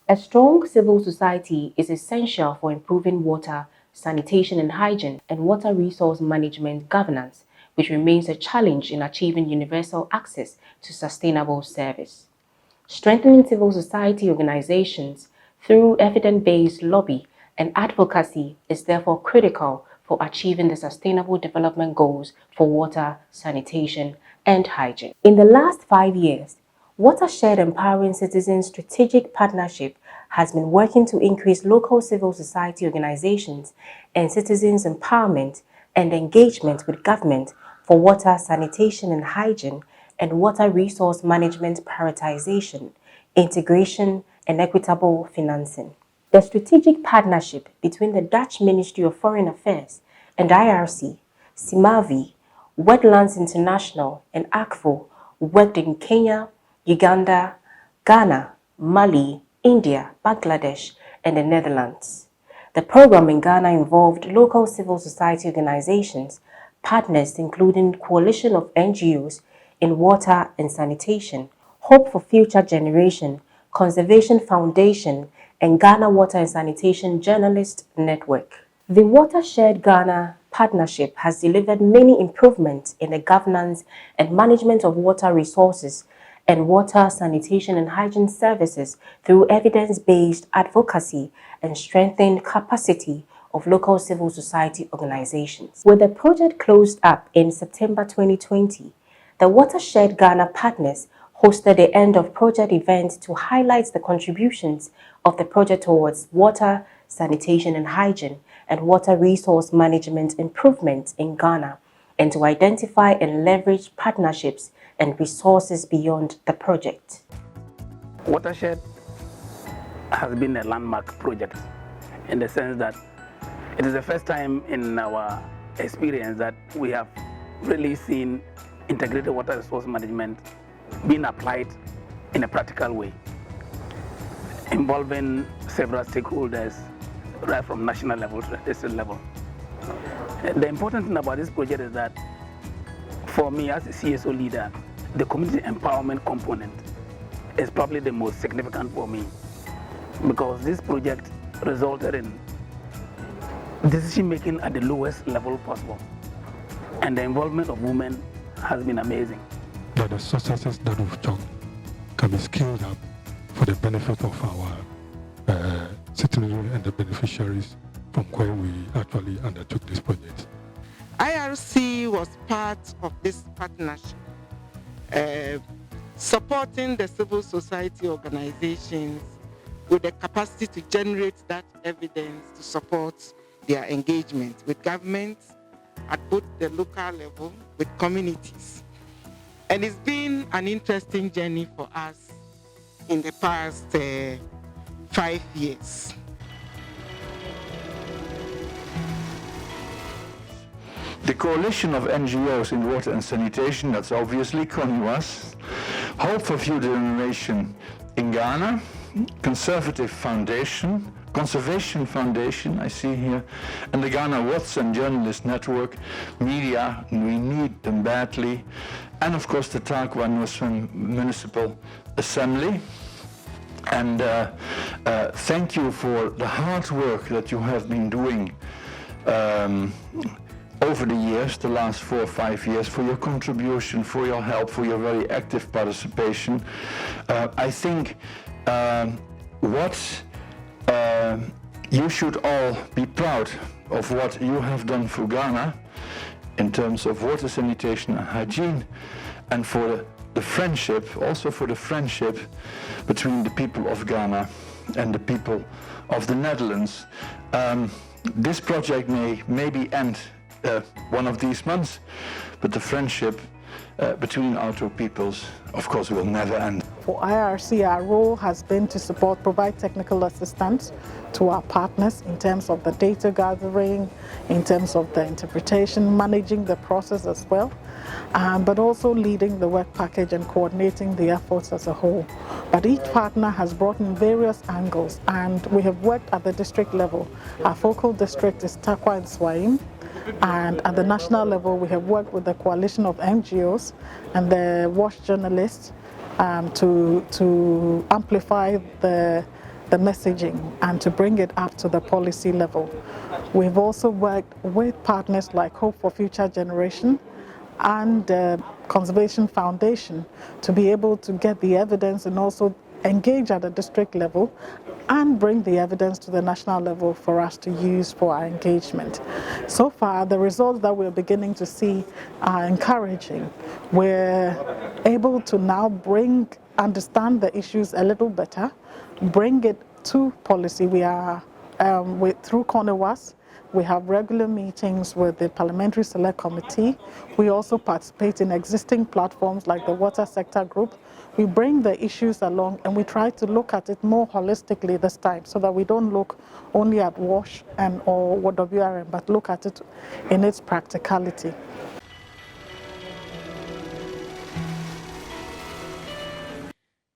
A strong civil society is essential for improving water, sanitation and hygiene, and water resource management governance, which remains a challenge in achieving universal access to sustainable service. Strengthening civil society organizations through evidence-based lobby and advocacy is therefore critical for achieving the Sustainable Development Goals for water, sanitation, and hygiene. In the last 5 years, Watershed Empowering Citizens Strategic Partnership has been working to increase local civil society organizations and citizens' empowerment and engagement with government for water, sanitation and hygiene and water resource management prioritization, integration, and equitable financing. The strategic partnership between the Dutch Ministry of Foreign Affairs and IRC, Simavi, Wetlands International, and ACFO worked in Kenya, Uganda, Ghana, Mali, India, Bangladesh, and the Netherlands. The program in Ghana involved local civil society organizations, partners including Coalition of NGOs in Water and Sanitation, Hope for Future Generation, Conservation Foundation, and Ghana Water and Sanitation Journalist Network. The Watershed Ghana partnership has delivered many improvements in the governance and management of water resources and water, sanitation and hygiene services through evidence-based advocacy and strengthened capacity of local civil society organizations. With the project closed up in September 2020, the Watershed Ghana partners hosted the end of project event to highlight the contributions of the project towards water, sanitation and hygiene, and water resource management improvements in Ghana, and to identify and leverage partnerships and resources beyond the project. Watershed has been a landmark project in the sense that it is the first time in our experience that we have really seen integrated water resource management being applied in a practical way, involving several stakeholders right from national level to the district level. The important thing about this project is that for me as a CSO leader, the community empowerment component is probably the most significant for me, because this project resulted in decision making at the lowest level possible, and the involvement of women has been amazing. That the successes that we've done can be scaled up for the benefit of our citizenry and the beneficiaries from where we actually undertook this project. IRC was part of this partnership, supporting the civil society organizations with the capacity to generate that evidence to support their engagement with governments at both the local level, with communities. And it's been an interesting journey for us in the past 5 years. The coalition of NGOs in water and sanitation, that's obviously CONUAS, Hope for Future Generation in Ghana, Conservation Foundation, I see here, and the Ghana Watershed and Journalist Network, media, we need them badly, and of course the Tarkwa Nusran Municipal Assembly. And thank you for the hard work that you have been doing over the years, the last 4 or 5 years, for your contribution, for your help, for your very active participation. I think you should all be proud of what you have done for Ghana in terms of water, sanitation and hygiene, and for the friendship, also for the friendship between the people of Ghana and the people of the Netherlands. This project may maybe end one of these months, but the friendship between our two peoples, of course, will never end. For IRC, our role has been to provide technical assistance to our partners in terms of the data gathering, in terms of the interpretation, managing the process as well, but also leading the work package and coordinating the efforts as a whole. But each partner has brought in various angles, and we have worked at the district level. Our focal district is Tarkwa and Swaim. And at the national level, we have worked with the coalition of NGOs and the WASH journalists to amplify the the messaging and to bring it up to the policy level. We've also worked with partners like Hope for Future Generation and Conservation Foundation to be able to get the evidence and also engage at the district level and bring the evidence to the national level for us to use for our engagement. So far, the results that we're beginning to see are encouraging. We're able to now understand the issues a little better, bring it to policy. We are, through CONEWAS, we have regular meetings with the Parliamentary Select Committee. We also participate in existing platforms like the Water Sector Group. We bring the issues along and we try to look at it more holistically this time so that we don't look only at WASH and or WRM, but look at it in its practicality.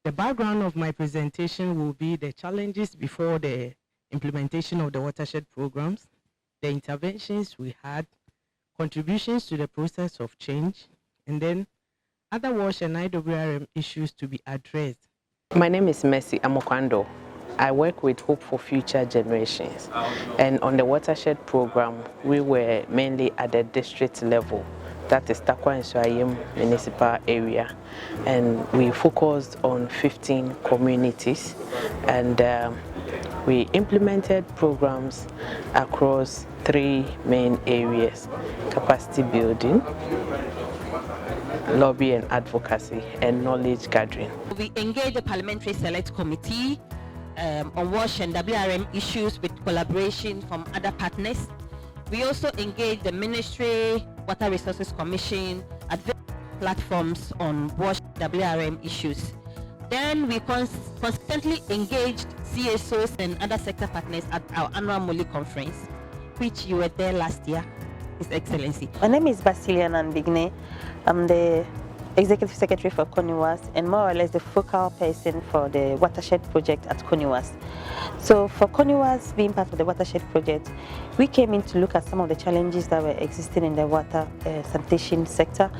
The background of my presentation will be the challenges before the implementation of the watershed programs, the interventions we had, contributions to the process of change, and then other WASH and IWRM issues to be addressed. My name is Mercy Amokwando. I work with Hope for Future Generations, and on the watershed program, we were mainly at the district level. That is Takwa and Swayim municipal area, and we focused on 15 communities, and we implemented programs across 3 main areas: capacity building, lobby and advocacy, and knowledge gathering. We engaged the Parliamentary Select Committee on WASH and WRM issues with collaboration from other partners. We also engaged the Ministry, Water Resources Commission, at various platforms on WASH and WRM issues. Then we constantly engaged CSOs and other sector partners at our annual MOLI conference, which you were there last year, His Excellency. My name is Basilian Anbigne. I'm the Executive Secretary for CONEWAS and more or less the focal person for the Watershed Project at CONEWAS. So for CONEWAS being part of the Watershed Project, we came in to look at some of the challenges that were existing in the water sanitation sector.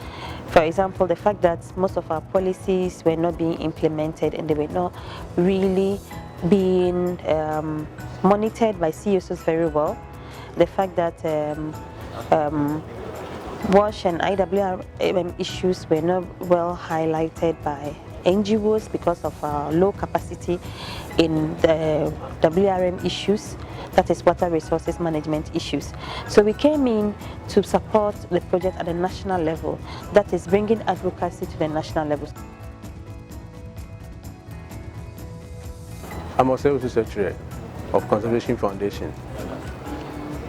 For example, the fact that most of our policies were not being implemented and they were not really being monitored by CSOs very well. The fact that WASH and IWRM issues were not well highlighted by NGOs because of our low capacity in the WRM issues, that is water resources management issues. So we came in to support the project at the national level, that is bringing advocacy to the national level. I'm also Secretary of Conservation Foundation.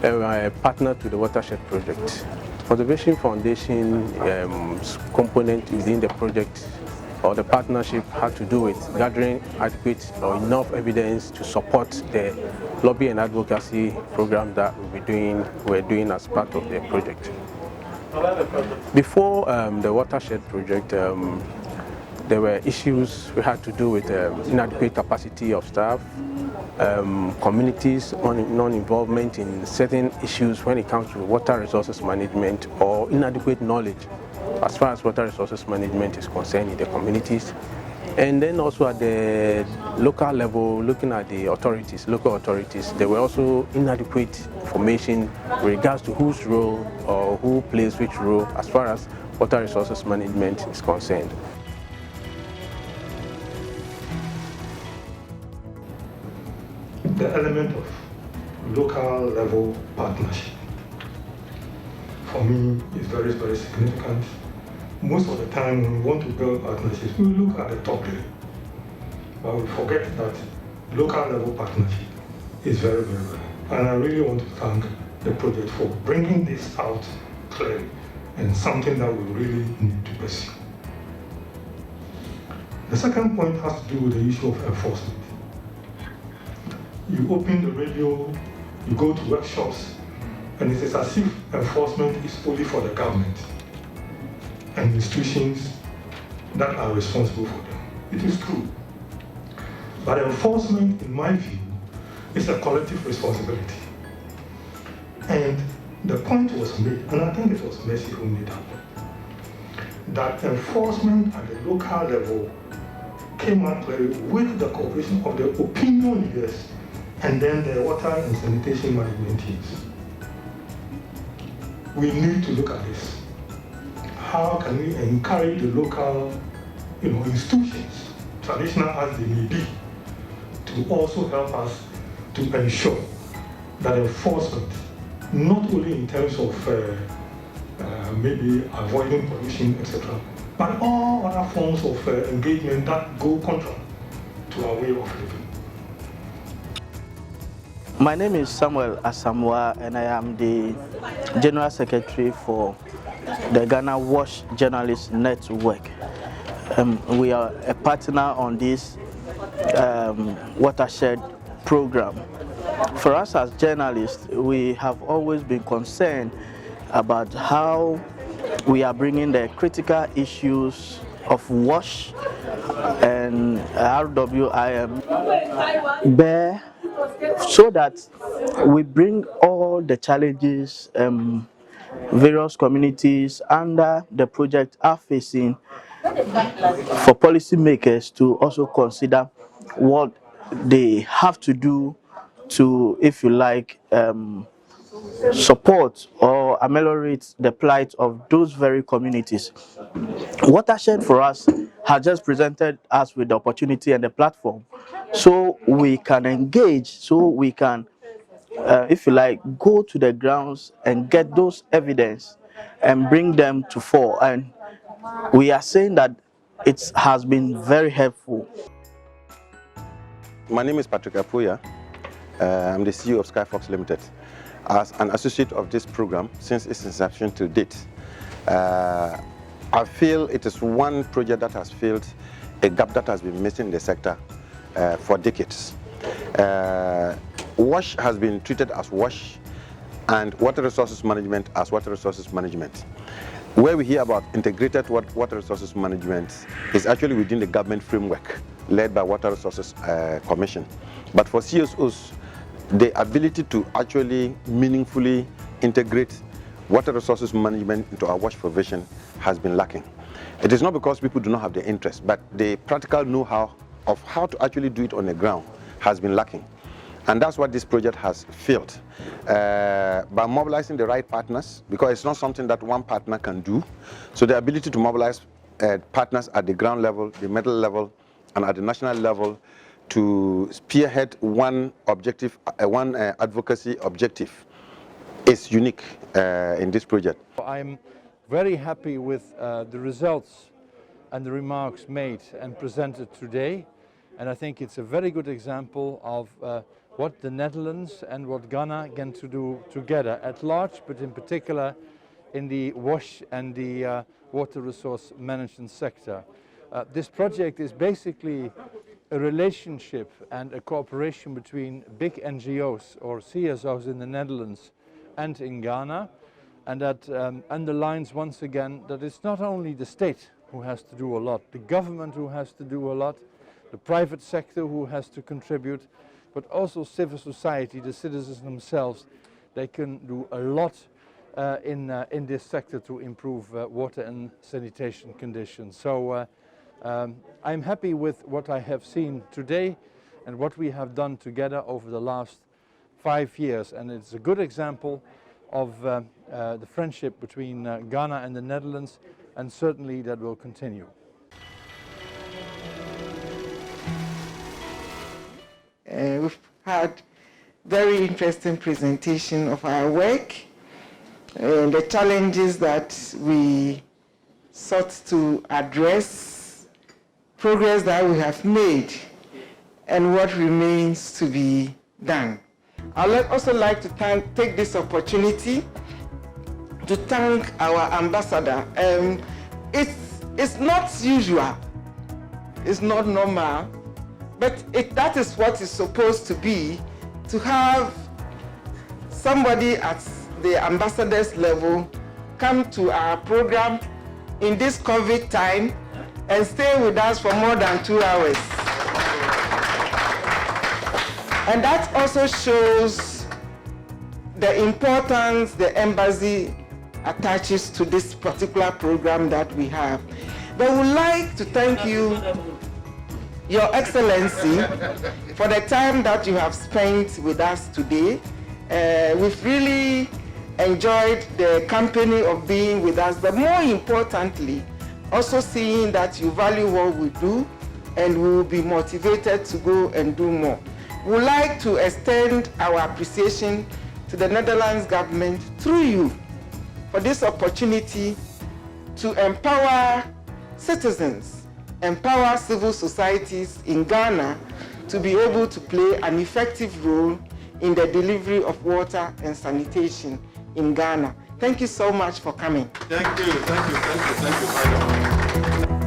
I'm a partner to the Watershed Project. Conservation Foundation component within the project or the partnership had to do with gathering adequate or enough evidence to support the lobby and advocacy program that we're doing as part of the project. Before the Watershed Project, there were issues we had to do with inadequate capacity of staff, communities non-involvement in certain issues when it comes to water resources management, or inadequate knowledge as far as water resources management is concerned in the communities. And then also at the local level, looking at the authorities, local authorities, there were also inadequate information with regards to whose role or who plays which role as far as water resources management is concerned. The element of local level partnership for me is very, very significant. Most of the time when we want to build partnerships, we look at the top level, but we forget that local level partnership is very, very rare. And I really want to thank the project for bringing this out clearly and something that we really need to pursue. The second point has to do with the issue of enforcement. You open the radio, you go to workshops, and it is as if enforcement is only for the government and institutions that are responsible for them. It is true. But enforcement, in my view, is a collective responsibility. And the point was made, and I think it was Mercy who made that enforcement at the local level came up with the cooperation of the opinion leaders and then the water and sanitation management teams. We need to look at this. How can we encourage the local institutions, traditional as they may be, to also help us to ensure that enforcement, not only in terms of maybe avoiding pollution, etc., but all other forms of engagement that go contrary to our way of living. My name is Samuel Asamoah, and I am the General Secretary for the Ghana WASH Journalist Network. We are a partner on this Watershed program. For us as journalists, we have always been concerned about how we are bringing the critical issues of WASH and WRM there, so that we bring all the challenges various communities under the project are facing for policymakers to also consider what they have to do to, if you like, support or ameliorate the plight of those very communities. Watershed for us has just presented us with the opportunity and the platform so we can engage, so we can, if you like, go to the grounds and get those evidence and bring them to fore. And we are saying that it has been very helpful. My name is Patrick Apuya. I'm the CEO of Skyfox Limited. As an associate of this program since its inception to date, I feel it is one project that has filled a gap that has been missing in the sector for decades. WASH has been treated as WASH and water resources management as water resources management. Where we hear about integrated water resources management is actually within the government framework led by Water Resources Commission. But for CSOs, the ability to actually meaningfully integrate water resources management into our WASH provision has been lacking. It is not because people do not have the interest, but the practical know-how of how to actually do it on the ground has been lacking. And that's what this project has filled. By mobilizing the right partners, because it's not something that one partner can do. So the ability to mobilize partners at the ground level, the middle level, and at the national level to spearhead one objective, one advocacy objective is unique in this project. I'm very happy with the results and the remarks made and presented today. And I think it's a very good example of what the Netherlands and what Ghana can to do together at large, but in particular in the WASH and the water resource management sector. This project is basically a relationship and a cooperation between big NGOs or CSOs in the Netherlands and in Ghana, and that underlines once again that it's not only the state who has to do a lot, the government who has to do a lot, the private sector who has to contribute, but also civil society, the citizens themselves. They can do a lot in this sector to improve water and sanitation conditions. So I'm happy with what I have seen today and what we have done together over the last 5 years, and it's a good example of the friendship between Ghana and the Netherlands, and certainly that will continue. We've had very interesting presentation of our work and the challenges that we sought to address, progress that we have made, and what remains to be done. I'd also like to take this opportunity to thank our ambassador. It's not usual, it's not normal, but that is what it's supposed to be, to have somebody at the ambassador's level come to our program in this COVID time and stay with us for more than 2 hours. And that also shows the importance the embassy attaches to this particular program that we have. But we'd like to thank you Your Excellency, for the time that you have spent with us today. We've really enjoyed the company of being with us, but more importantly, also seeing that you value what we do and we will be motivated to go and do more. We would like to extend our appreciation to the Netherlands government through you for this opportunity to empower citizens, empower civil societies in Ghana to be able to play an effective role in the delivery of water and sanitation in Ghana. Thank you so much for coming. Thank you very much.